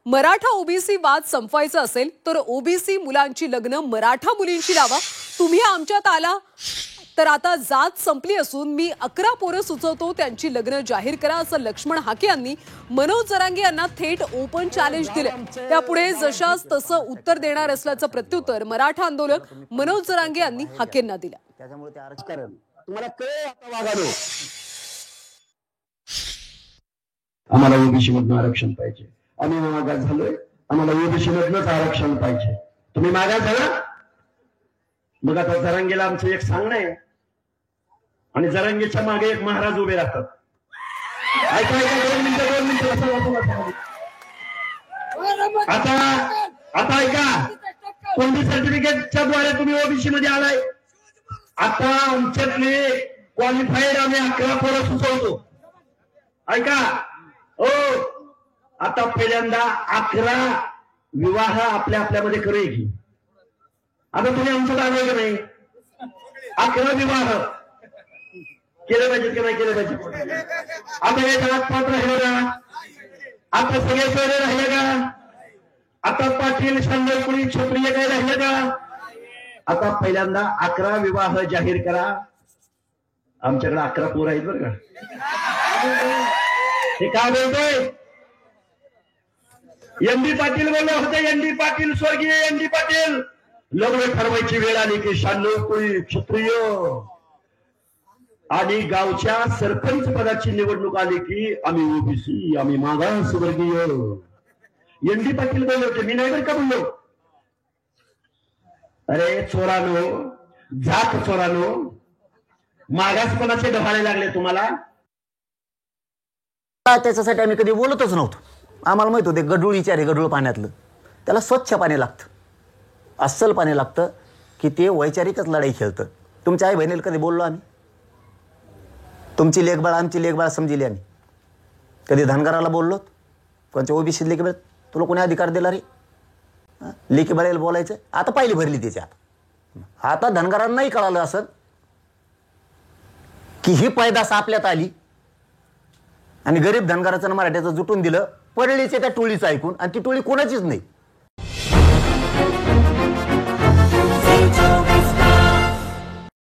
Maratha OBC वाद संपवायचा असेल तर ओबीसी मुलांची लग्न मराठा मुलींशी लावा. तुम्ही आमच्यात आला तर आता जात संपली असून मी 11 पोरं सुचवतो त्यांची लग्न जाहीर करा असं लक्ष्मण हाके यांनी मनोज जरांगे यांना थेट ओपन चॅलेंज दिले. त्यापुढे जशास तसं उत्तर देणार असल्याचं प्रत्युत्तर मराठा आंदोलक मनोज जरांगे यांनी हाकेंना दिलं. त्याच्यामुळे ते आरक्षण तुम्हाला कळेल आता वागालो. आम्हाला ओबीसी मधून आरक्षण पाहिजे. आम्ही मागास झालोय, आम्हाला ओबीसी मधूनच आरक्षण पाहिजे. तुम्ही मागास झाला. मग आता जरांगेला आमचं एक सांगणं आहे आणि जरांगेच्या मागे एक महाराज उभे राहतात. ऐका ऐका, 2 मिनिटं आता ऐका. कोणती सर्टिफिकेटच्या द्वारे तुम्ही ओबीसी मध्ये आलाय. आता आमच्यातले क्वालिफाईड आम्ही 11 पोरं सुचवतो. ऐका हो, आता पहिल्यांदा 11 विवाह आपल्यामध्ये करूया की. आता तुम्ही आमचं आलोय का नाही. 11 विवाह केले पाहिजेत का नाही केले पाहिजे. आता हे जगात पात्र राहिले का. आता सगळे सोयरे राहिले का. आता पाटील शांडलपुरी क्षत्रिय काय राहिले का. आता पहिल्यांदा 11 विवाह जाहीर करा. आमच्याकडे 11 पोरं आहेत बरं का. हे काय बोलतोय. एनडी पाटील बोललो होते. एनडी पाटील, स्वर्गीय एनडी पाटील. लग्न ठरवायची वेळ आली की शांडलपुरी क्षत्रिय आणि गावच्या सरपंच पदाची निवडणूक आली की आम्ही ओबीसी, आम्ही मागासवर्गीय. एनडी पाटील बोलले होते, मी नाही बरं का बोललो. अरे चोरानो, जात चोरानो, मागासपणाचे डहाळे लागले तुम्हाला. त्याच्यासाठी आम्ही कधी बोलतच नव्हतो. आम्हाला माहित होते गढूळ विचार गढूळ पाण्यातलं त्याला स्वच्छ पाणी लागतं, अस्सल पाणी लागतं की ते वैचारिकच लढाई खेळतं. तुमच्या आई बहिणीला कधी बोललो आम्ही. तुमची लेखबाळ आमची लेखबाळ समजिली आम्ही. कधी धनगराला बोललो. कोणच्या ओबीसी लेखबाळ तुला कोणी अधिकार दिला रे. लेखी बाळेला बोलायचं. आता पहिली भरली त्याच्यात. आता धनगरांनाही कळालं असं की ही पैदास आपल्यात आली आणि गरीब धनगराचं मराठ्याचं जुटून दिलं. पडलीचे त्या टोळीचं ऐकून, आणि ती टोळी कोणाचीच नाही.